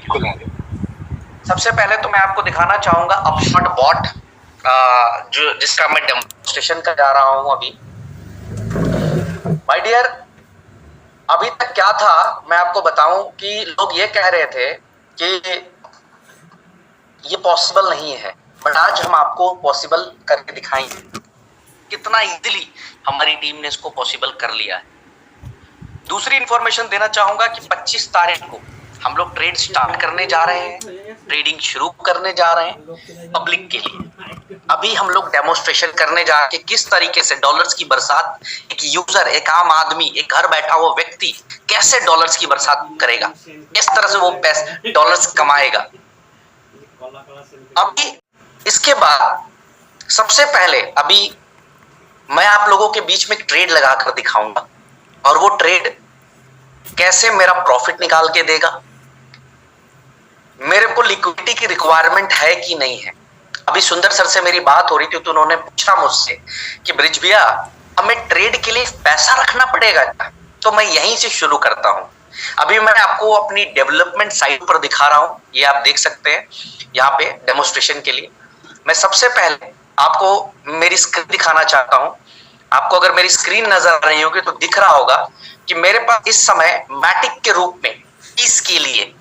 बिल्कुल आ रही। सबसे पहले तो मैं आपको दिखाना चाहूंगा अपशॉट बॉट, जो जिसका मैं डेमोन्स्ट्रेशन कर जा रहा हूं अभी। माय डियर, अभी तक क्या था मैं आपको बताऊं कि लोग ये कह रहे थे कि ये पॉसिबल नहीं है, बट आज हम आपको पॉसिबल करके दिखाएंगे। कितना इजीली हमारी टीम ने इसको पॉसिबल कर लिया है। दूसरी इंफॉर्मेशन देना चाहूंगा कि 25 तारीख को हम लोग ट्रेड स्टार्ट करने जा रहे हैं, ट्रेडिंग शुरू करने जा रहे हैं पब्लिक के लिए। अभी हम लोग डेमोन्स्ट्रेशन करने जा रहे हैं किस तरीके से डॉलर्स की बरसात एक यूजर, एक आम आदमी, एक घर बैठा हुआ व्यक्ति कैसे डॉलर्स की बरसात करेगा, किस तरह से वो पैसे डॉलर्स कमाएगा। अभी इसके बाद सबसे पहले अभी मैं आप लोगों के बीच में एक ट्रेड लगाकर दिखाऊंगा, और वो ट्रेड कैसे मेरा प्रॉफिट निकाल के देगा, मेरे को लिक्विडिटी की रिक्वायरमेंट है कि नहीं है। अभी सुंदर सर से मेरी बात हो रही थी तो उन्होंने पूछा मुझसे कि ब्रिज भैया हमें ट्रेड के लिए पैसा रखना पड़ेगा क्या? तो मैं यहीं से शुरू करता हूं। अभी मैं आपको अपनी डेवलपमेंट साइट पर दिखा रहा हूं, ये आप देख सकते हैं यहाँ पे डेमोन्स्ट्रेशन के लिए। मैं सबसे पहले आपको मेरी स्क्रीन दिखाना चाहता हूं। आपको अगर मेरी स्क्रीन नजर आ रही होगी तो दिख रहा होगा कि मेरे पास इस समय मैटिक के रूप में 30 के लिए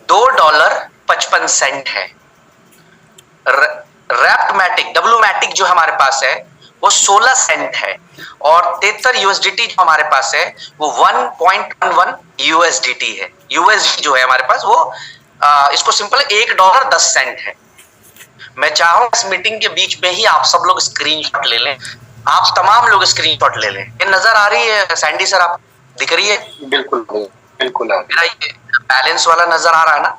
$2.55 है। रैप्ट मैटिक, डब्ल्यू मैटिक जो हमारे पास है वो 16 सेंट है, और 73 यूएसडीटी जो हमारे पास है वो 1.11 यूएसडीटी है। यूएसडी जो है हमारे पास वो इसको सिंपल $1.10 है। मैं चाहूं इस मीटिंग के बीच में ही आप सब लोग स्क्रीनशॉट ले लें, आप तमाम लोग स्क्रीनशॉट ले लें। ये नजर आ रही है सैंडी सर, आप दिख रही है? बिल्कुल बिल्कुल मेरा ये बैलेंस वाला नजर आ रहा है ना?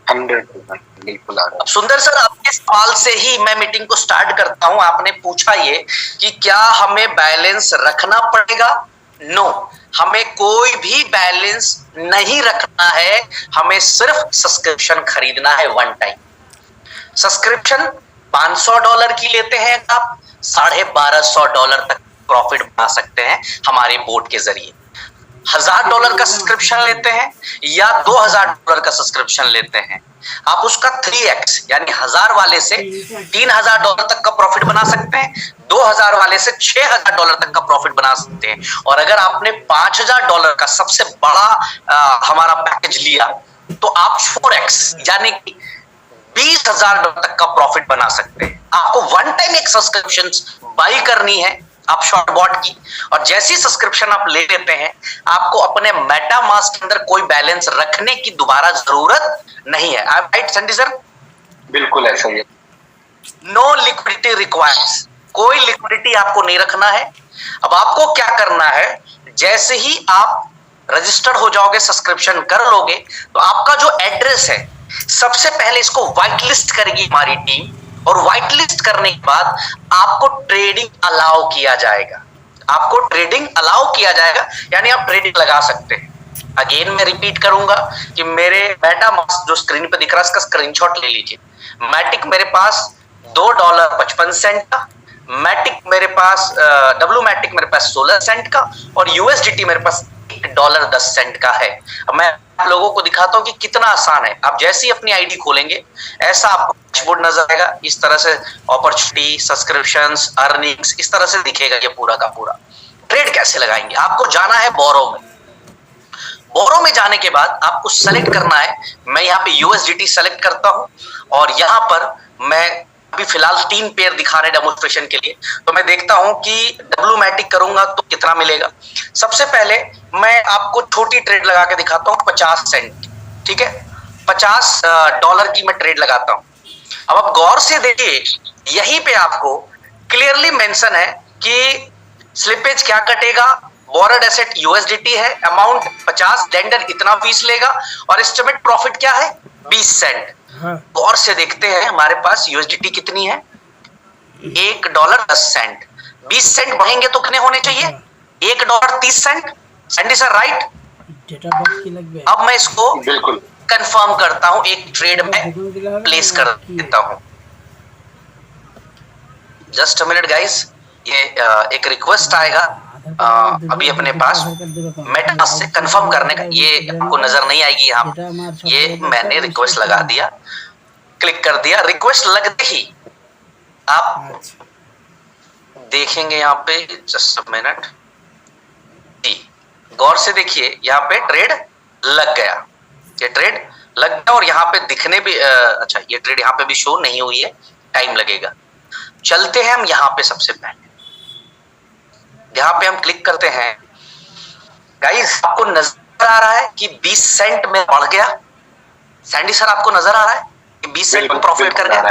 100% बिल्कुल आ रहा है। सुंदर सर, आपके सवाल से ही मैं मीटिंग को स्टार्ट करता हूं। आपने पूछा ये कि क्या हमें बैलेंस रखना पड़ेगा? नो, हमें कोई भी बैलेंस नहीं रखना है, हमें सिर्फ सब्सक्रिप्शन खरीदना है वन टाइम। सब्सक्रिप्शन $500 की लेते हैं आप, $1250 तक प्रॉफिट बना सकते हैं हमारे बोर्ड के जरिए। $1000 का सब्सक्रिप्शन लेते हैं या $2000 का सब्सक्रिप्शन लेते हैं, आप उसका 3x यानी 1000 वाले से $3000 तक का प्रॉफिट बना सकते हैं, 2000 वाले से $6000 तक का प्रॉफिट बना सकते हैं। और अगर आपने $5000 का सबसे बड़ा हमारा पैकेज लिया तो आप 4x यानी कि $20000 तक का प्रॉफिट बना सकते हैं। आपको वन टाइम एक सब्सक्रिप्शन बाई करनी है आप शॉर्ट बॉट की, और जैसी सब्सक्रिप्शन आप ले लेते हैं आपको अपने मेटामास्क के अंदर कोई बैलेंस रखने की दोबारा जरूरत नहीं है। Right Sandy sir? बिल्कुल ऐसा ही है। नो लिक्विडिटी रिक्वायर्स, कोई लिक्विडिटी आपको नहीं रखना है। अब आपको क्या करना है, जैसे ही आप रजिस्टर्ड हो जाओगे, सब्सक्रिप्शन कर लोगे, तो आपका जो एड्रेस है सबसे पहले इसको व्हाइट लिस्ट करेगी हमारी टीम, और व्हाइट लिस्ट करने के बाद आपको ट्रेडिंग अलाउ किया जाएगा। आपको ट्रेडिंग अलाउ किया जाएगा यानी आप ट्रेडिंग लगा सकते हैं। अगेन मैं रिपीट करूंगा कि मेरे मेटामास्क जो स्क्रीन पे दिख रहा है इसका स्क्रीनशॉट ले लीजिए। मैटिक मेरे पास $2.55 का, मैटिक मेरे पास डब्ल्यू मैटिक मेरे पास 16 सेंट का, और यूएसडीटी मेरे पास $1.10 का है। अब मैं आप लोगों को दिखाता हूं कि कितना आसान है। आप जैसे ही अपनी आईडी खोलेंगे ऐसा आपको डैशबोर्ड नजर आएगा, इस तरह से अपॉर्चुनिटी, सब्सक्रिप्शंस, अर्निंग्स, इस तरह से दिखेगा ये पूरा का पूरा। ट्रेड कैसे लगाएंगे, आपको जाना है बोरो में। बोरो में जाने के बाद आपको सेलेक्ट करना है, मैं यहाँ पे यूएसडीटी सेलेक्ट करता हूं, और यहाँ पर मैं अभी फिलहाल 3 पेयर दिखा रहे डेमोन्स्ट्रेशन के लिए, तो मैं देखता हूं कि डब्ल्यू मैटिक करूंगा तो कितना मिलेगा। सबसे पहले मैं आपको छोटी ट्रेड लगा के दिखाता हूं 50 सेंट, ठीक है? $50 की मैं ट्रेड लगाता हूं। अब आप गौर से देखिए, यहीं पे आपको क्लियरली मेंशन है कि स्लिपेज क्या कटेगा, बोरोड एसेट यूएसडीटी है, अमाउंट 50, लेंडर इतना फीस लेगा, और एस्टिमेट प्रॉफिट क्या है 20 सेंट। गौर से देखते हैं हमारे पास यूएसडीटी कितनी है, $1.10। 20 सेंट बढ़ेंगे तो कितने होने चाहिए, $1.30। Sandy sir right? अब मैं इसको बिल्कुल कंफर्म करता हूं, एक ट्रेड में प्लेस कर देता हूं। जस्ट अ मिनट गाइस, ये एक रिक्वेस्ट आएगा, अभी अपने पास मेटामास्क से कंफर्म करने का, ये आपको नजर नहीं आएगी यहाँ, ये मैंने रिक्वेस्ट लगा दिया, क्लिक कर दिया। रिक्वेस्ट लगते ही आप देखेंगे यहाँ पे, जस्ट अ मिनट जी, गौर से देखिए, यहाँ पे ट्रेड लग गया, ये ट्रेड लग गया और यहाँ पे दिखने भी अच्छा, ये ट्रेड यहाँ पे भी शो नहीं हुई है, टाइम लगेगा। चलते हैं हम यहाँ पे, सबसे पहले यहाँ पे हम क्लिक करते हैं। गाइस आपको नजर आ रहा है कि 20 सेंट में बढ़ गया? सैंडी सर आपको नजर आ रहा है कि 20 सेंट में प्रॉफिट कर गया,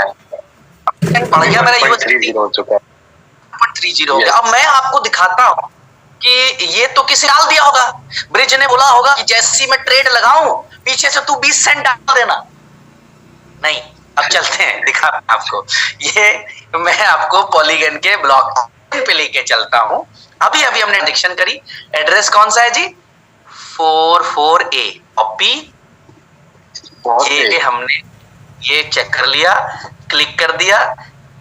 बढ़ गया मेरा यूएसडी 1.30 हो गया। अब मैं आपको दिखाता हूं कि ये तो किसी डाल दिया होगा, ब्रिज ने बोला होगा कि जैसे ही मैं ट्रेड लगाऊं पीछे से तू 20 सेंट डाल देना। नहीं, अब चलते हैं, दिखा आपको, ये मैं आपको पॉलीगन के ब्लॉक पे लेके चलता हूं। अभी अभी हमने ट्रांजैक्शन करी, एड्रेस कौन सा है जी? 44A कॉपी, ये हमने ये चेक कर लिया, क्लिक कर दिया।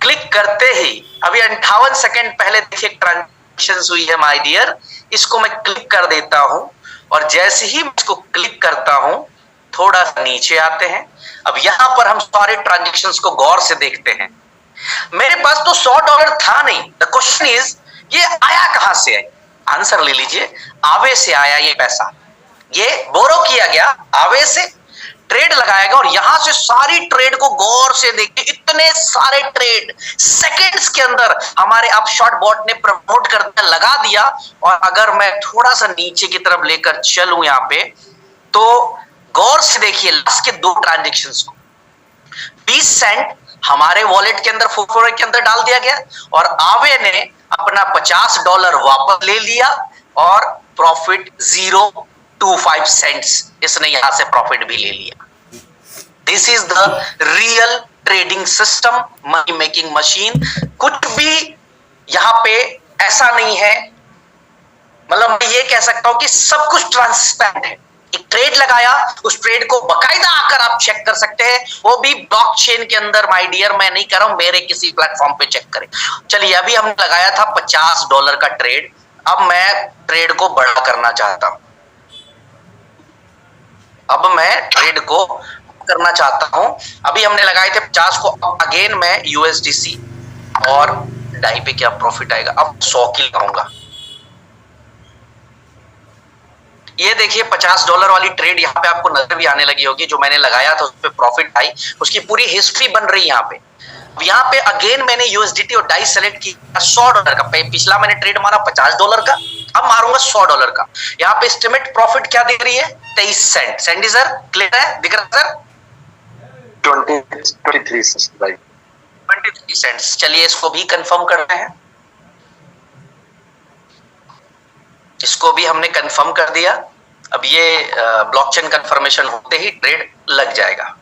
क्लिक करते ही अभी 58 सेकंड पहले देखिए ट्रांजैक्शन हुई है माय डियर, इसको मैं क्लिक कर देता हूं और जैसे ही मैं इसको क्लिक करता हूं थोड़ा सा नीचे आते हैं। अब यहां पर हम सारे ट्रांजैक्शंस को गौर से देखते हैं। मेरे पास तो $100 था नहीं। द क्वेश्चन इज ये आया कहां से है? आंसर ले लीजिए, आवे से आया ये पैसा, ये बोरो किया गया, आवे से ट्रेड लगाया गया और यहां से सारी ट्रेड को गौर से देखिए, इतने सारे ट्रेड सेकंड्स के अंदर हमारे अप शॉर्ट बॉट ने प्रमोट कर लगा दिया। और अगर मैं थोड़ा सा नीचे की तरफ लेकर चलूं यहां पे, तो गौर से देखिए लास्ट के दो ट्रांजैक्शंस को 20 सेंट हमारे वॉलेट के अंदर 44 के अंदर डाल दिया गया और आवे ने अपना $50 वापस ले लिया और प्रॉफिट 0.25 सेंट्स इसने यहां से प्रॉफिट भी ले लिया। This is the real trading system, money making machine. कुछ भी यहां पे ऐसा नहीं है, मतलब मैं ये कह सकता हूं कि सब कुछ ट्रांसपेरेंट है। एक ट्रेड लगाया, उस ट्रेड को बकायदा आकर आप चेक कर सकते हैं, वो भी ब्लॉकचेन के अंदर। माय डियर, मैं नहीं कर रहा हूं, मेरे किसी प्लेटफॉर्म पे चेक करें। चलिए, अभी हमने लगाया था $50 का ट्रेड, अब मैं ट्रेड को बड़ा करना चाहता हूं। अब मैं ट्रेड को करना चाहता हूं। अभी हमने लगाए थे 50 को, अगेन मैं यूएसडीसी और डाई पे क्या प्रॉफिट आएगा, अब 100 की लगाऊंगा। ये देखिए $50 वाली ट्रेड यहाँ पे आपको नजर भी आने लगी होगी, जो मैंने लगाया था उस पे प्रॉफिट आई, उसकी पूरी हिस्ट्री बन रही है यहाँ पे। यहाँ पे अगेन मैंने यूएसडीटी और डाई सेलेक्ट की, $100 का। पिछला मैंने ट्रेड मारा $50 का, अब मारूंगा $100 का। यहाँ पे एस्टिमेट प्रॉफिट क्या दिख रही है? 23 सेंट। सैंडी सर क्लियर है, दिख रहा है सर? 23 सेंट। चलिए इसको भी कंफर्म करते हैं, इसको भी हमने कंफर्म कर दिया। अब ये ब्लॉकचेन कंफर्मेशन होते ही ट्रेड लग जाएगा।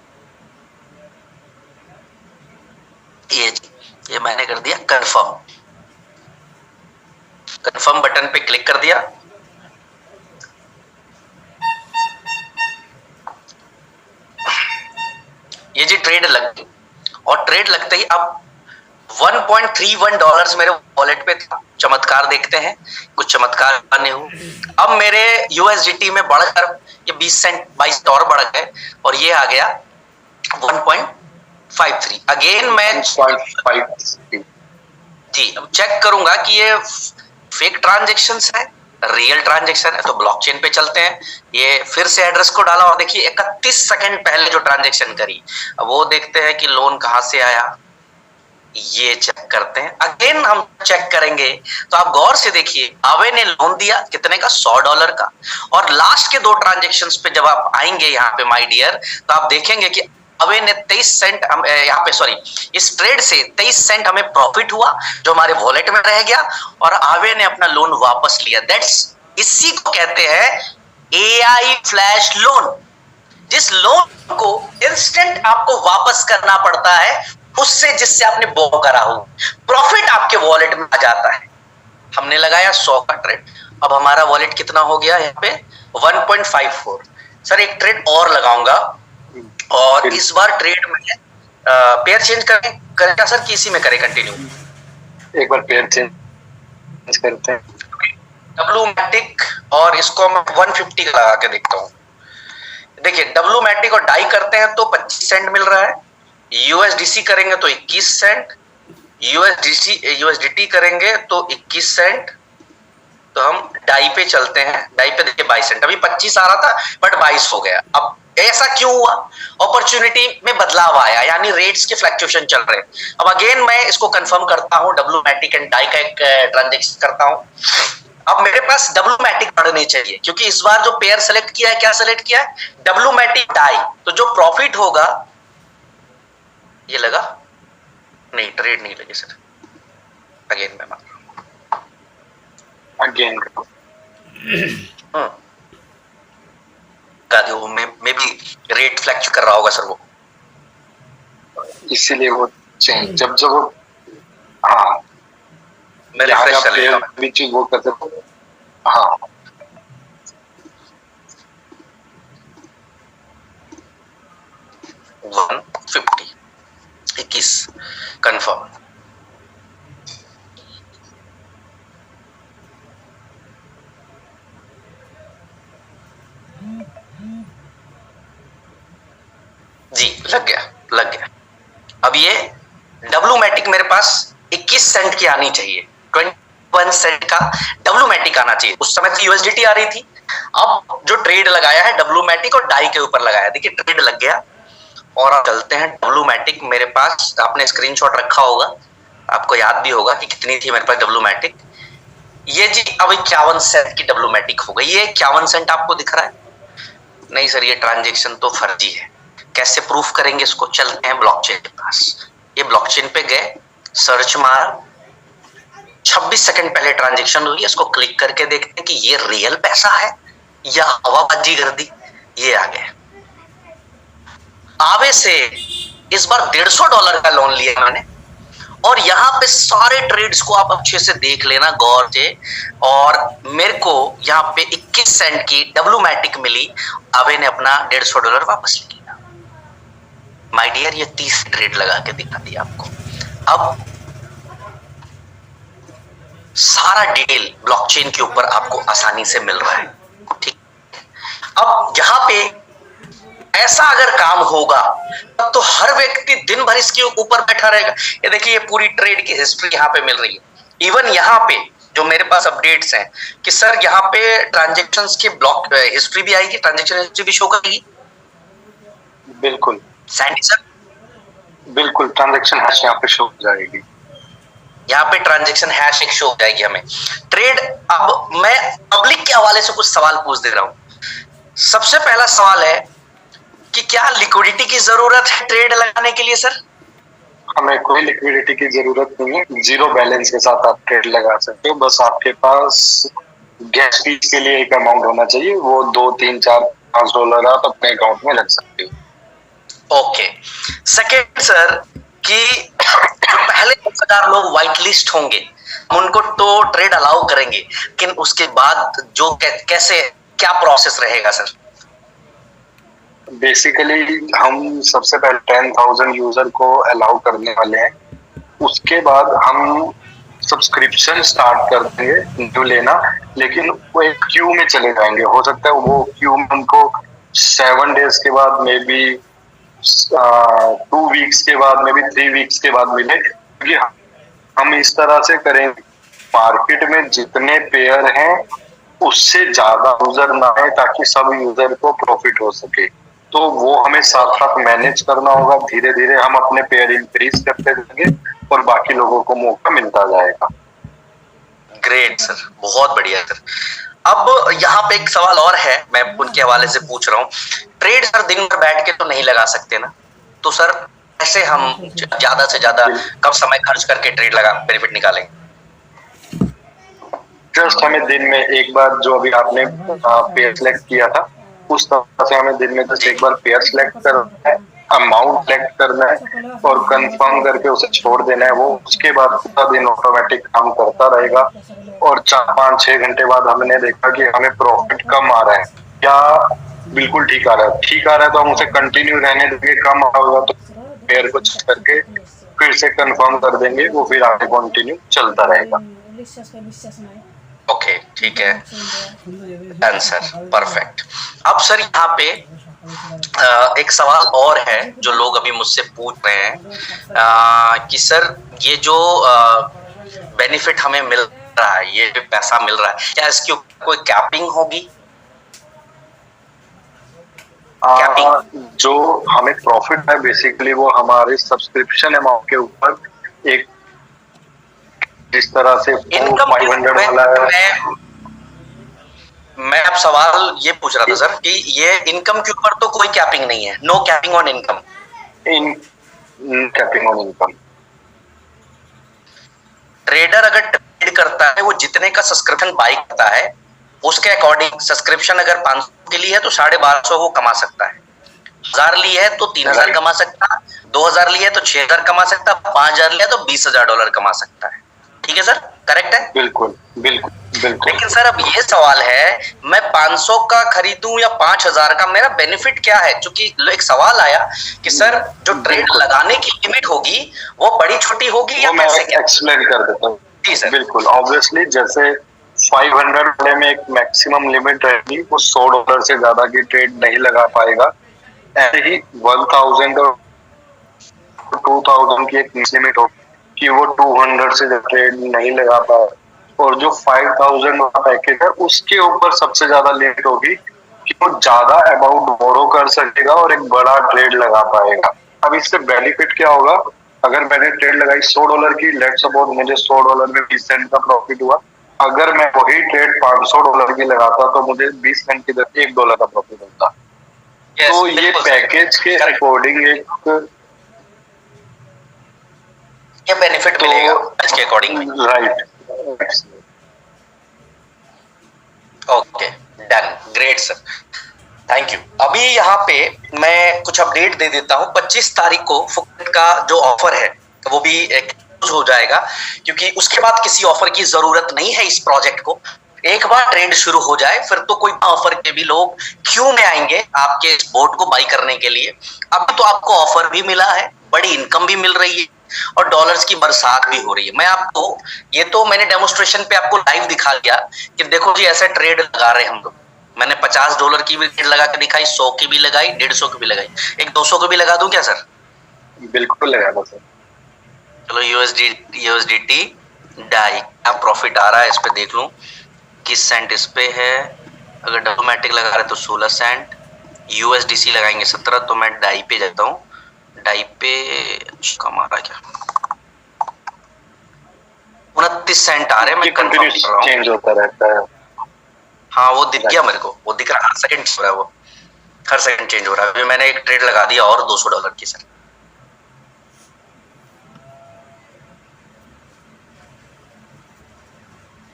ये मैंने कर दिया कंफर्म। कंफर्म बटन पे क्लिक कर दिया। ये जी ट्रेड लग गई और ट्रेड लगते ही अब $1.31 मेरे वॉलेट पे था। चमत्कार देखते हैं, कुछ चमत्कार बने हो। अब मेरे यूएसडीटी में बढ़कर ये 20 सेंट 22 और बढ़ गए और ये आ गया 1.53। अगेन मैं जी अब चेक करूंगा कि ये फेक ट्रांजैक्शंस है, रियल ट्रांजैक्शन है। तो ब्लॉकचेन पे चलते हैं। ये फिर से एड्रेस को डाला और देखिए 31 सेकंड पहले जो ट्रांजैक्शन करी, अब वो देखते हैं कि लोन कहां से आया, ये चेक करते हैं। अगेन हम चेक करेंगे तो आप गौर से देखिए, आवे ने लोन दिया कितने का? $100 का। और लास्ट के दो ट्रांजैक्शंस पे जब आप आएंगे यहाँ पे माय डियर, तो आप देखेंगे कि आवे ने 23 सेंट यहाँ पे, सॉरी, इस ट्रेड से 23 सेंट हमें प्रॉफिट हुआ जो हमारे वॉलेट में रह गया और आवे ने अपना लोन वापस लिया। दैट्स, इसी को कहते हैं एआई फ्लैश लोन। जिस लोन को इंस्टेंट आपको वापस करना पड़ता है उससे जिससे आपने बो करा हो, प्रॉफिट आपके वॉलेट में आ जाता है। हमने लगाया 100 का ट्रेड, अब हमारा वॉलेट कितना हो गया यहाँ पे? 1.54। सर एक ट्रेड और लगाऊंगा और इस बार ट्रेड में पेयर चेंज करें सर कि इसी में करें कंटिन्यू? एक बार पेयर चेंज करते हैं। डब्लूमैटिक और इसको मैं 150 का लगा के देखता हूं। देखिए डब्लूमैटिक और डाई करते हैं तो 25 सेंट मिल रहा है, यूएसडीसी करेंगे तो 21 सेंट, यूएसडीटी करेंगे तो 21 सेंट। तो हम डाई पे चलते हैं, डाई पे देखिए 22 सेंट, अभी 25 आ रहा था बट 22 हो गया। अब ऐसा क्यों हुआ? अपॉर्चुनिटी में बदलाव आया, यानी रेट्स के फ्लक्चुएशन चल रहे हैं। अब अगेन मैं इसको कंफर्म करता हूं, डब्लूमैटिक एंड डाई का एक ट्रांजेक्शन करता हूं। अब मेरे पास डब्लूमैटिक पढ़नी चाहिए क्योंकि इस बार जो पेयर सेलेक्ट किया है, क्या सेलेक्ट किया है? डब्लूमैटिक डाई। तो जो प्रॉफिट होगा, ये लगा नहीं, ट्रेड नहीं लगे सर, अगेन मैं मान अगेन में भी रेट फ्लैक्च कर रहा होगा सर वो, इसीलिए वो चेंज जब जब वो हाँ मैं रिफ्रेश कर लेता हूं बीच वो करते हाँ 150 21 कंफर्म। जी लग गया, लग गया। अब ये डब्लूमैटिक मेरे पास 21 सेंट की आनी चाहिए, 21 सेंट का डब्लूमैटिक आना चाहिए। उस समय तो यूएसडीटी आ रही थी। अब जो ट्रेड लगाया है डब्लूमैटिक और डाई के ऊपर लगाया, देखिए ट्रेड लग गया। और आप चलते हैं डब्लूमैटिक, मेरे पास आपने स्क्रीनशॉट रखा होगा, आपको याद भी होगा कि कितनी थी मेरे पास डब्लूमैटिक। ये जी अब 51 सेंट की डब्लूमैटिक हो गई। ये 51 सेंट आपको दिख रहा है? नहीं सर, ये ट्रांजेक्शन तो फर्जी है। कैसे प्रूफ करेंगे इसको? चलते हैं ब्लॉकचेन के पास। ये ब्लॉकचेन पे गए, सर्च मारा, 26 सेकंड पहले ट्रांजेक्शन हुई, इसको क्लिक करके देखते हैं कि ये रियल पैसा है या हवाबाजी कर दी। ये आ गए। आवे से इस बार $150 का लोन लिया मैंने, और यहाँ पे सारे ट्रेड्स को आप अच्छे से देख लेना गौर से। और मेरे को यहाँ पे 21 सेंट की डब्लूमैटिक मिली। आवे ने अपना $150 वापस ले लिया। माय डियर, ये 30 ट्रेड लगा के दिखा दिया आपको। अब सारा डिटेल ब्लॉकचेन के ऊपर आपको आसानी से मिल रहा है, ठीक। अब यहां पे ऐसा अगर काम होगा तब तो हर व्यक्ति दिन भर इसके ऊपर बैठा रहेगा। ये देखिए, ये पूरी ट्रेड की हिस्ट्री यहां पे मिल रही है। इवन यहां पे जो मेरे पास अपडेट्स हैं कि सर यहाँ पे ट्रांजेक्शंस की ब्लॉक हिस्ट्री भी आएगी, ट्रांजेक्शन हिस्ट्री भी शो करेगी। बिल्कुल सैंडी सर, बिल्कुल ट्रांजैक्शन हैश यहाँ पे शो हो जाएगी। यहाँ पे ट्रांजैक्शन हैश एक शो हो जाएगी हमें। ट्रेड, अब मैं पब्लिक के हवाले से कुछ सवाल पूछ दे रहा हूं। सबसे पहला सवाल है कि क्या लिक्विडिटी की जरूरत है ट्रेड लगाने के लिए सर? हमें कोई लिक्विडिटी की जरूरत नहीं है। जीरो बैलेंस के साथ आप ट्रेड लगा सकते हो। बस आपके पास गैस फीस के लिए एक अमाउंट होना चाहिए, वो 2, 3, 4, $5 आप अपने अकाउंट में रख सकते हो। ओके। सेकेंड सर, कि जो पहले 10,000 लोग व्हाइट लिस्ट होंगे उनको तो ट्रेड अलाउ करेंगे, लेकिन उसके बाद जो कैसे क्या प्रोसेस रहेगा सर? बेसिकली हम सबसे पहले 10,000 यूजर को अलाउ करने वाले हैं। उसके बाद हम सब्सक्रिप्शन स्टार्ट कर देंगे न्यू लेना, लेकिन वो एक क्यू में चले जाएंगे। हो सकता है वो क्यू में उनको 7 डेज के बाद, मे बी 2 वीक्स के बाद, मे बी 3 वीक्स के बाद मिले। क्योंकि हम इस तरह से करेंगे, मार्केट में जितने पेयर हैं उससे ज्यादा यूजर ना है, ताकि सब यूजर को प्रॉफिट हो सके। तो वो हमें साथ साथ मैनेज करना होगा। धीरे धीरे हम अपने पेयर इंक्रीज करते जाएंगे और बाकी लोगों को मौका मिलता जाएगा। ग्रेट सर, बहुत बढ़िया सर। अब यहाँ पे एक सवाल और है, मैं उनके हवाले से पूछ रहा हूँ। ट्रेड सर दिन भर बैठ के तो नहीं लगा सकते ना, तो सर कैसे हम ज्यादा से ज्यादा कम समय खर्च करके ट्रेड लगा बेनिफिट निकालेंगे? जस्ट हमें दिन में एक बार, जो अभी आपने पेयर सेलेक्ट किया था उस तरह से हमें दिन में जस्ट एक बार पेयर सेलेक्ट करना है, अमाउंट सेलेक्ट करना है और कंफर्म करके उसे छोड़ देना है। वो उसके बाद पूरा दिन ऑटोमेटिक काम करता रहेगा। और 4, 5, 6 घंटे बाद हमने देखा कि हमें प्रॉफिट कम आ रहा है या बिल्कुल ठीक आ रहा है। ठीक आ रहा है तो हम उसे कंटिन्यू रहने देंगे। कम आ होगा तो पेयर को चेक करके फिर से कंफर्म कर देंगे, वो फिर आगे कंटिन्यू चलता रहेगा। ओके, ठीक है, आंसर परफेक्ट। अब सर यहाँ पे एक सवाल और है जो लोग अभी मुझसे पूछ रहे हैं कि सर ये जो बेनिफिट हमें मिल रहा है, ये पैसा मिल रहा है, क्या इसकी कोई कैपिंग होगी? जो हमें प्रॉफिट है बेसिकली वो हमारे सब्सक्रिप्शन अमाउंट के ऊपर एक जिस तरह से इनकम 500 वाला है। मैं अब सवाल ये पूछ रहा था सर कि ये इनकम के ऊपर तो कोई कैपिंग नहीं है, no capping on income. Capping on income. Trader अगर ट्रेड करता है वो जितने का सब्सक्रिप्शन बाई करता है उसके अकॉर्डिंग, सब्सक्रिप्शन अगर 500 के लिए है तो 1250 वो कमा सकता है, 1000 ली है तो 3000 कमा सकता है, 2000 ली है तो 6000 कमा सकता है, 5000 लिया तो $20,000 कमा सकता है। ठीक है सर, करेक्ट है? बिल्कुल बिल्कुल बिल्कुल। लेकिन सर अब ये सवाल है, मैं 500 का खरीदूं या 5000 का, मेरा बेनिफिट क्या है? क्योंकि एक सवाल आया कि सर जो ट्रेड लगाने की लिमिट होगी वो बड़ी छोटी होगी या मैं कैसे? एक्सप्लेन कर देता हूँ। जी सर। बिल्कुल, ऑब्वियसली जैसे 500 वाले में एक मैक्सिमम लिमिट रहेगी, वो $100 से ज्यादा की ट्रेड नहीं लगा पाएगा। ऐसे ही 1000 और 2000 की एक लिमिट होगी कि वो 200 से ट्रेड नहीं लगा पाए, और जो 5000 वाला पैकेज है उसके ऊपर सबसे ज्यादा लिमिट होगी कि वो ज्यादा अमाउंट बोरो कर सकेगा और एक बड़ा ट्रेड लगा पाएगा। अब इससे बेनिफिट क्या होगा? अगर मैंने ट्रेड लगाई $100 की, लेट्स सपोज मुझे $100 में 20 सेंट का प्रॉफिट हुआ। अगर मैं वही ट्रेड $500 की लगाता तो मुझे 20 सेंट की जगह $1 का प्रॉफिट होता। तो ये पैकेज के अकॉर्डिंग एक ये बेनिफिट मिलेगा इसके according, right. Okay, done, great sir, thank you. अभी यहाँ पे मैं कुछ अपडेट दे देता हूँ। 25 तारीख को फुकट का जो ऑफर है वो भी क्लोज हो जाएगा, क्योंकि उसके बाद किसी ऑफर की जरूरत नहीं है इस प्रोजेक्ट को। एक बार ट्रेंड शुरू हो जाए फिर तो कोई ऑफर के भी लोग क्यों में आएंगे आपके इस बोट को बाई करने के लिए। अभी तो आपको ऑफर भी मिला है, बड़ी इनकम भी मिल रही है और डॉलर्स की बरसात भी हो रही है। मैं आपको ये तो मैंने डेमोस्ट्रेशन पे आपको लाइव दिखा दिया कि देखो जी ऐसे ट्रेड लगा रहे हम लोग। मैंने $50 की भी ट्रेड लगा के दिखाई, 100 की भी लगाई, 150 की भी लगाई, एक 200 की भी लगा दूं क्या सर? बिल्कुल लगा दो सर। चलो यूएसडीटी डाई क्या प्रॉफिट आ रहा है इस पे देख लूं, किस सेंट इस पे है। अगर डोमेटिक लगा रहे तो 16 सेंट, यूएसडीसी लगाएंगे 17, तो मैं डाई पे जाता हूँ। डाई पे कम आ रहा है क्या? 29 सेंट आ रहे हैं, मैं कंफर्म कर रहा हूँ। चेंज होता रहता है। हाँ वो दिख गया मेरे को, वो दिख रहा है, हर सेकंड हो रहा है, वो हर सेकंड चेंज हो रहा है। अभी मैंने एक ट्रेड लगा दिया और $200 की सर।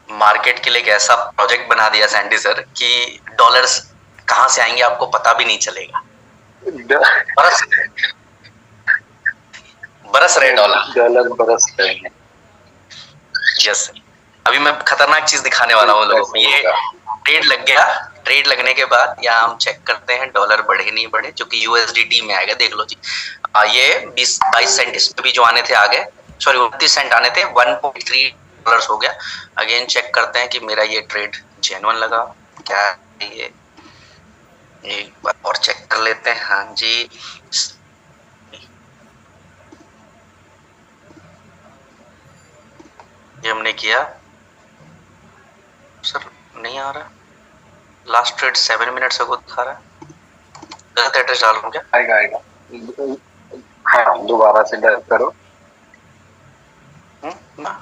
मार्केट के लिए एक ऐसा प्रोजेक्ट बना दिया सैंडी सर कि डॉलर्स कहां से आएंगे आपको पता भी नहीं चलेगा। बरस बरस रहे डॉलर बरस रहे हैं। यस, अभी मैं खतरनाक चीज दिखाने वाला हूँ लोगों को। ये ट्रेड लग गया, ट्रेड लगने के बाद यहाँ हम चेक करते हैं डॉलर बढ़े नहीं बढ़े, जो कि यूएसडीटी में आएगा। देख लो जी, ये 22 सेंट इसमें भी जो आने थे आ गए, सॉरी 29 सेंट आने थे, $1.3 हो गया। अगेन चेक करते हैं कि मेरा ये ट्रेड जेन्युइन लगा क्या है। ये एक बार और चेक कर लेते हैं। हाँ जी, ये हमने किया सर, नहीं आ रहा। लास्ट ट्रेड 7 मिनट्स अगो दिखा रहा है। गलत एड्रेस डाल रहा हूं क्या? आएगा। हाँ, दोबारा से डायल करो। ना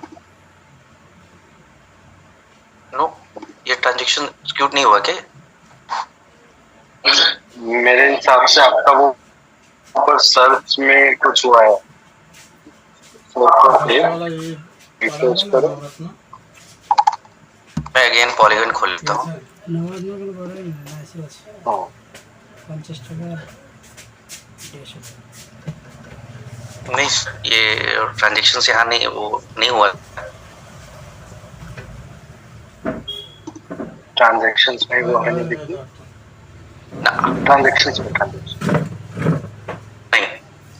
नो, ये ट्रांजैक्शन एक्सिक्यूट नहीं हुआ क्या? मेरे हिसाब से आपका वो ऊपर सर्च में कुछ हुआ है। रिफ्रेश करो। मैं अगेन पॉलीगन खोल लेता हूँ। नहीं, ये ट्रांजैक्शन से यहाँ नहीं, वो नहीं हुआ। ट्रांजैक्शंस में वो हमें दिखी ना, ट्रांजैक्शंस में नहीं,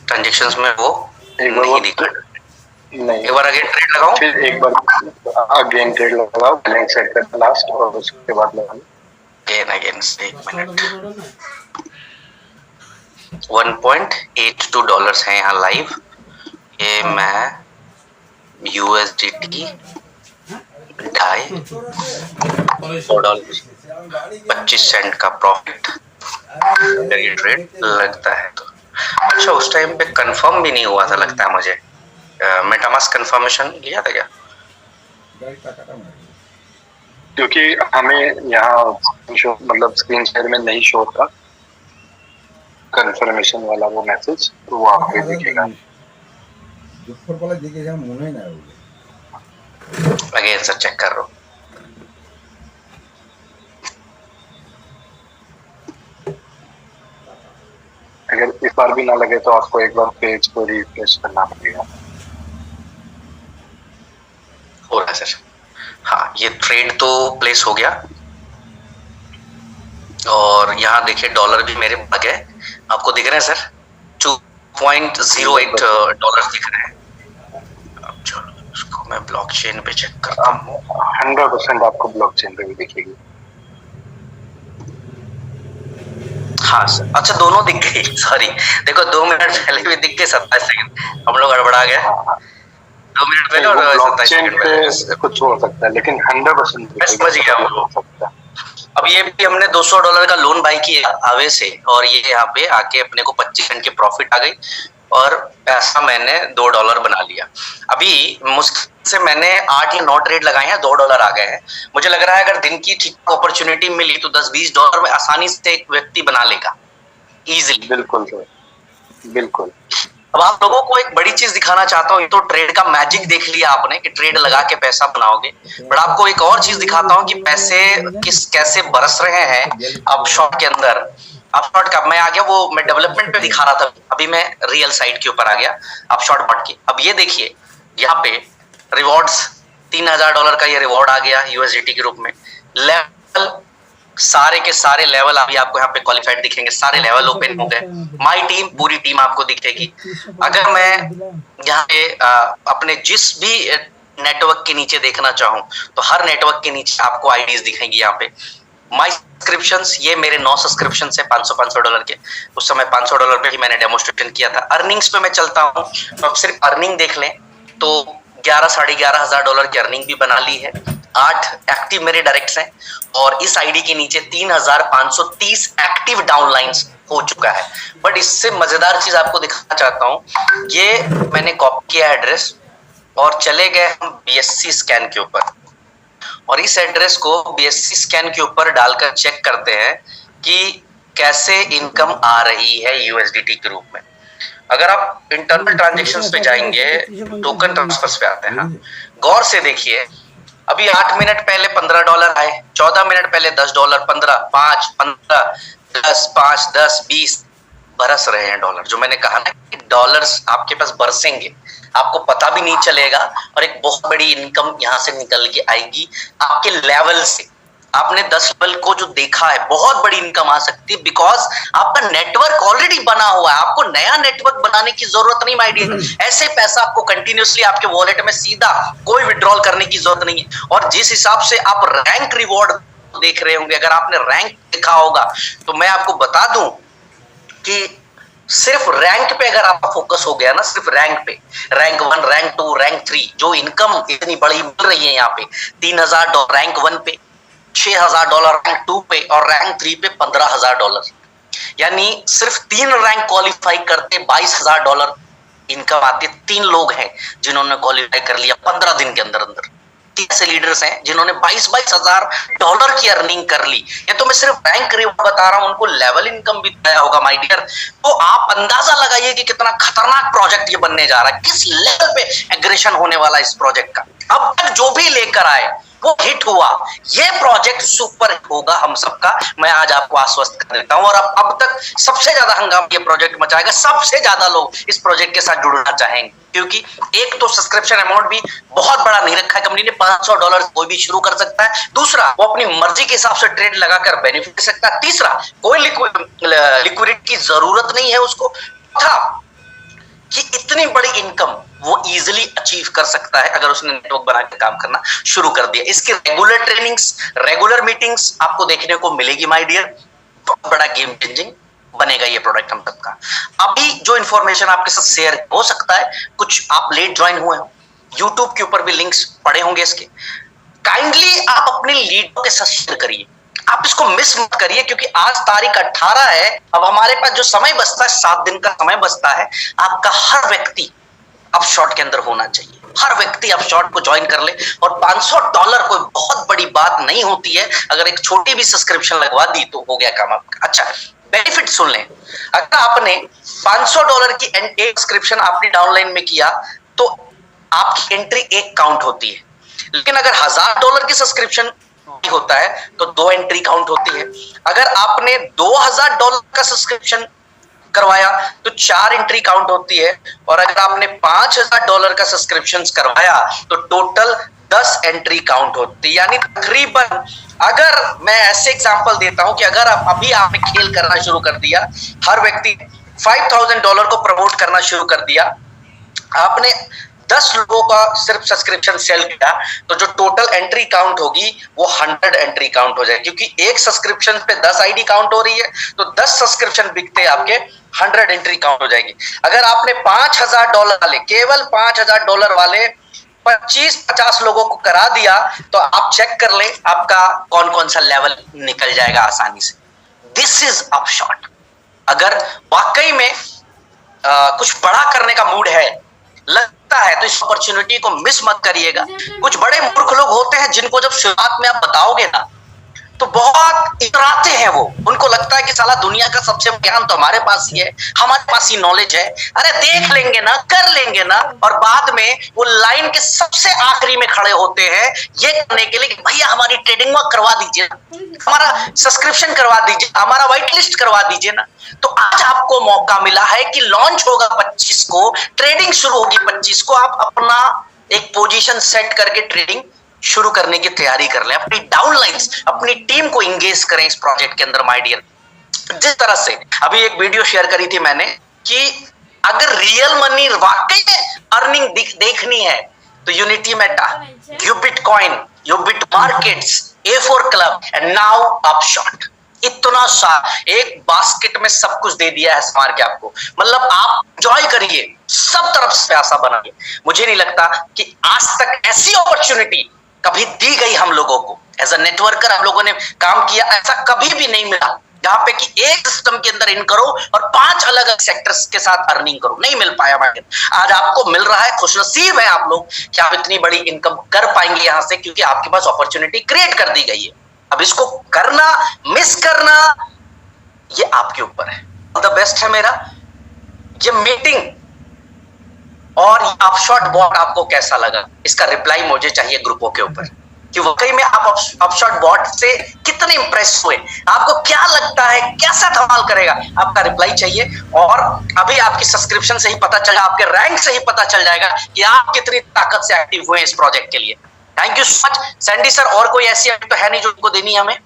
ट्रांजैक्शंस में वो नहीं दिख रहा। नहीं, एक बार अगेन ट्रेड लगाऊं, फिर एक बार अगेन ट्रेड लगाओ, बैलेंस सेट करना लास्ट, और उसके बाद लगाओ अगेन 1 मिनट। $1.82 है यहाँ लाइव। ये मैं USDT $2.25 का प्रॉफिट ट्रेड लगता है। तो अच्छा, उस टाइम पे कंफर्म भी नहीं हुआ था लगता है मुझे। मेटामास्क कंफर्मेशन लिया था क्या? क्योंकि हमें यहाँ मतलब स्क्रीन शेयर में नहीं शो था कंफर्मेशन वाला वो मैसेज, तो वो आपको दिखेगा। अगेन सर चेक कर रहा हूँ। अगर इस बार भी ना लगे तो आपको एक बार पेज को रिफ्रेश करना पड़ेगा। हो रहा है सर। हाँ, ये ट्रेड तो प्लेस हो गया और यहाँ देखिए डॉलर भी मेरे भाग है। आपको दिख रहे हैं सर? $2.08 दिख रहे हैं। अब चलो उसको मैं ब्लॉकचेन पे चेक करता हूँ। 100% आपको ब्लॉकचेन पे भी दिखेगी। हाँ सर, अच्छा दोनों दिख गई। सॉरी, देखो 2 मिनट पहले भी दिख गए, 27 सेकंड हम लोग गड़बड़ा गए। 2 मिनट पहले और 27 सेकंड पहले कुछ हो सकता है, लेकिन 100% समझ गया हो सकता है। अब ये भी हमने $200 का लोन बाई किया आवे से, और ये यहाँ पे आके अपने को 25 सेंट की प्रॉफिट आ गई और पैसा मैंने $2 बना लिया। अभी मुश्किल से मैंने 8 या 9 ट्रेड लगाए हैं, $2 आ गए हैं। मुझे लग रहा है अगर दिन की ठीक अपॉर्चुनिटी मिली तो $10-20 में आसानी से एक व्यक्ति बना लेगा इजीली। बिल्कुल सर, बिल्कुल। अब आप लोगों को एक बड़ी चीज दिखाना चाहता हूँ। तो ट्रेड का मैजिक देख लिया आपने कि ट्रेड लगा के पैसा बनाओगे, बट आपको एक और चीज दिखाता हूँ कि पैसे कैसे बरस रहे हैं अपशॉट के अंदर। अपशॉट का मैं आ गया, वो मैं डेवलपमेंट पे दिखा रहा था, अभी मैं रियल साइड के ऊपर आ गया अपशॉट बढ़ के। अब ये देखिए यहाँ पे रिवॉर्ड्स, $3000 का ये रिवॉर्ड आ गया USDT के रूप में। लेवल सारे के सारे लेवल अभी आपको यहाँ पे क्वालिफाइड दिखेंगे, सारे लेवल ओपन हो गए। माई टीम, पूरी टीम आपको दिखेगी। अगर मैं यहाँ पे अपने जिस भी नेटवर्क के नीचे देखना चाहूँ तो हर नेटवर्क के नीचे आपको आईडीज दिखेंगी। यहाँ पे माई सब्सक्रिप्शंस, ये मेरे 9 सब्सक्रिप्शन है $500 के। उस समय $500 पे ही मैंने डेमोस्ट्रेशन किया था। अर्निंग्स पे मैं चलता हूँ तो अब सिर्फ अर्निंग देख लें तो 11-11,500 $11 की अर्निंग भी बना ली है। 8 एक्टिव मेरे डायरेक्ट्स हैं और इस आईडी के नीचे 3530 एक्टिव डाउनलाइंस हो चुका है। बट इससे मजेदार चीज आपको दिखाना चाहता हूं, ये मैंने कॉपी किया एड्रेस और चले गए हम BSC स्कैन के ऊपर, और इस एड्रेस को BSC स्कैन के ऊपर डालकर चेक करते हैं कि कैसे इनकम आ रही है USDT के रूप में। अगर आप इंटरनल ट्रांजैक्शंस पे जाएंगे, टोकन ट्रांसफर्स पे आते हैं। हाँ, गौर से देखिए, अभी 8 मिनट पहले $15 आए, 14 मिनट पहले $10, 15, 5, 15, 10, 5, 10, 20 बरस रहे हैं डॉलर। जो मैंने कहा ना कि डॉलर्स आपके पास बरसेंगे, आपको पता भी नहीं चलेगा और एक बहुत बड़ी इनकम यहां से निकल के आएगी आपके लेवल से। आपने 10 लेवल को जो देखा है, बहुत बड़ी इनकम आ सकती है, बिकॉज आपका नेटवर्क ऑलरेडी बना हुआ है। आपको नया नेटवर्क बनाने की जरूरत नहीं। माय डियर, ऐसे पैसा आपको कंटिन्यूसली आपके वॉलेट में सीधा कोई विड्रॉल करने की जरूरत नहीं है। और जिस हिसाब से आप रैंक रिवॉर्ड देख रहे होंगे, अगर आपने रैंक देखा होगा तो मैं आपको बता दूं कि सिर्फ रैंक पे अगर आपका फोकस हो गया ना, सिर्फ रैंक पे, रैंक 1, रैंक 2, रैंक 3, जो इनकम इतनी बड़ी मिल रही है यहाँ पे, $3000 रैंक 1 पे, $6000 रैंक 2 पे और रैंक 3 पे $15000। यानी सिर्फ 3 रैंक क्वालिफाई करते $22000 इनकम आती है। 3 लोग हैं जिन्होंने क्वालिफाई कर लिया 15 दिन के अंदर अंदर। 3 ऐसे लीडर्स हैं जिन्होंने $22,000 की अर्निंग कर ली। ये तो मैं सिर्फ रैंक रिवॉर्ड बता रहा हूं, उनको लेवल इनकम भी दिया होगा माय डियर। तो आप अंदाजा लगाइए कि कितना खतरनाक प्रोजेक्ट ये बनने जा रहा है, किस लेवल पे एग्रेशन होने वाला है इस प्रोजेक्ट का। अब तक जो भी लेकर आए वो हिट हुआ, ये प्रोजेक्ट सुपर हिट होगा हम सबका, मैं आज आपको आश्वस्त कर देता हूं। और अब तक सबसे ज्यादा हंगामा ये प्रोजेक्ट मचाएगा, सबसे ज्यादा लोग इस प्रोजेक्ट के साथ जुड़ना चाहेंगे, क्योंकि एक तो सब्सक्रिप्शन अमाउंट भी बहुत बड़ा नहीं रखा है कंपनी ने, $500 कोई भी शुरू कर सकता है। दूसरा, वो अपनी मर्जी के हिसाब से ट्रेड लगाकर बेनिफिट ले सकता है। तीसरा, कोई लिक्विडिटी की जरूरत नहीं है उसको। चौथा, कि इतनी बड़ी इनकम वो इजीली अचीव कर सकता है अगर उसने नेटवर्क बना के काम करना शुरू कर दिया। इसके रेगुलर ट्रेनिंग्स, रेगुलर मीटिंग्स आपको देखने को मिलेगी माय डियर। बहुत बड़ा गेम चेंजिंग बनेगा ये प्रोडक्ट हम सबका। अभी जो इंफॉर्मेशन आपके साथ शेयर हो सकता है, कुछ आप लेट ज्वाइन हुए हो, यूट्यूब के ऊपर भी लिंक्स पड़े होंगे इसके, काइंडली आप अपने लीडर के साथ शेयर करिए, आप इसको मिस मत करिए, क्योंकि आज तारीख 18 है। अब हमारे पास जो समय बचता है, 7 दिन का समय बचता है, आपका हर व्यक्ति अपशॉट के अंदर होना चाहिए। हर व्यक्ति अपशॉट को ज्वाइन कर ले, और $500 कोई बहुत बड़ी बात नहीं होती है। अगर एक छोटी भी सब्सक्रिप्शन लगवा दी तो हो गया काम आपका। अच्छा, बेनिफिट सुन लें। अगर आपने $500 की एक सब्सक्रिप्शन आपने डाउनलाइन में किया तो आपकी एंट्री 1 काउंट होती है, लेकिन अगर $1000 की सब्सक्रिप्शन होता है तो 2 एंट्री काउंट होती है। अगर आपने $2000 का सब्सक्रिप्शन करवाया तो 4 एंट्री काउंट होती है, और अगर आपने $5000 का सब्सक्रिप्शन करवाया तो टोटल 10 एंट्री काउंट होती है। यानी तकरीबन, अगर मैं ऐसे एग्जांपल देता हूं कि अगर आपने खेल करना शुरू कर दिया, हर व्यक्ति $5000 को प्रमोट करना शुरू कर दिया, आपने 10 लोगों का सिर्फ सब्सक्रिप्शन सेल किया, तो जो टोटल एंट्री काउंट होगी वो 100 एंट्री काउंट हो जाएगी, क्योंकि एक सब्सक्रिप्शन पे 10 आईडी काउंट हो रही है, तो 10 सब्सक्रिप्शन बिकते आपके 100 एंट्री काउंट हो जाएगी। अगर आपने $5000 वाले, केवल $5000 वाले 25-50 लोगों को करा दिया, तो आप चेक कर ले आपका कौन कौन सा लेवल निकल जाएगा आसानी से। This is upshot. अगर वाकई में कुछ बड़ा करने का मूड है, लगता है, तो इस अपॉर्चुनिटी को मिस मत करिएगा। कुछ बड़े मूर्ख लोग होते हैं जिनको जब शुरुआत में आप बताओगे ना तो बहुत इतराते हैं, वो उनको लगता है कि साला दुनिया का सबसे ज्ञान तो हमारे पास ही है, हमारे पास ही नॉलेज है, अरे देख लेंगे ना, कर लेंगे ना, और बाद में वो लाइन के सबसे आखिरी में खड़े होते हैं ये करने के लिए कि भैया हमारी ट्रेडिंग करवा दीजिए, हमारा सब्सक्रिप्शन करवा दीजिए, हमारा व्हाइट लिस्ट करवा दीजिए ना। तो आज आपको मौका मिला है कि लॉन्च होगा 25 को, ट्रेडिंग शुरू होगी 25 को, आप अपना एक पोजीशन सेट करके ट्रेडिंग शुरू करने की तैयारी कर लें। अपनी डाउनलाइंस, अपनी टीम को इंगेज करें इस प्रोजेक्ट के अंदर माय डियर। जिस तरह से अभी एक वीडियो शेयर करी थी मैंने कि अगर रियल मनी वाकई में अर्निंग देखनी है तो Unity Meta, Bitcoin, Bit Markets, A4 Club and now Upshot, इतना सा एक बास्केट में सब कुछ दे दिया है मार के आपको। मतलब आप एंजॉय करिए, सब तरफ से पैसा बनाइए। मुझे नहीं लगता कि आज तक ऐसी अपॉर्चुनिटी कभी दी गई हम लोगों को। एज अ नेटवर्कर हम लोगों ने काम किया, ऐसा कभी भी नहीं मिला जहां पे कि एक सिस्टम के अंदर इन करो और 5 अलग अलग सेक्टर्स के साथ अर्निंग करो, नहीं मिल पाया भाई। आज आपको मिल रहा है, खुशनसीब है आप लोग कि आप इतनी बड़ी इनकम कर पाएंगे यहां से, क्योंकि आपके पास अपॉर्चुनिटी क्रिएट कर दी गई है। अब इसको करना, मिस करना, ये आपके ऊपर है। द बेस्ट है मेरा ये मीटिंग और अपशॉट बॉट आपको कैसा लगा, इसका रिप्लाई मुझे चाहिए ग्रुपों के ऊपर कि वाकई में आप अपशॉट बॉट से कितने इंप्रेस हुए, आपको क्या लगता है, कैसा धमाल करेगा, आपका रिप्लाई चाहिए। और अभी आपकी सब्सक्रिप्शन से ही पता चला, आपके रैंक से ही पता चल जाएगा कि आप कितनी ताकत से एक्टिव हुए इस प्रोजेक्ट के लिए। Thank you so much Sandy sir. और कोई ऐसी तो है नहीं जो उनको देनी है हमें?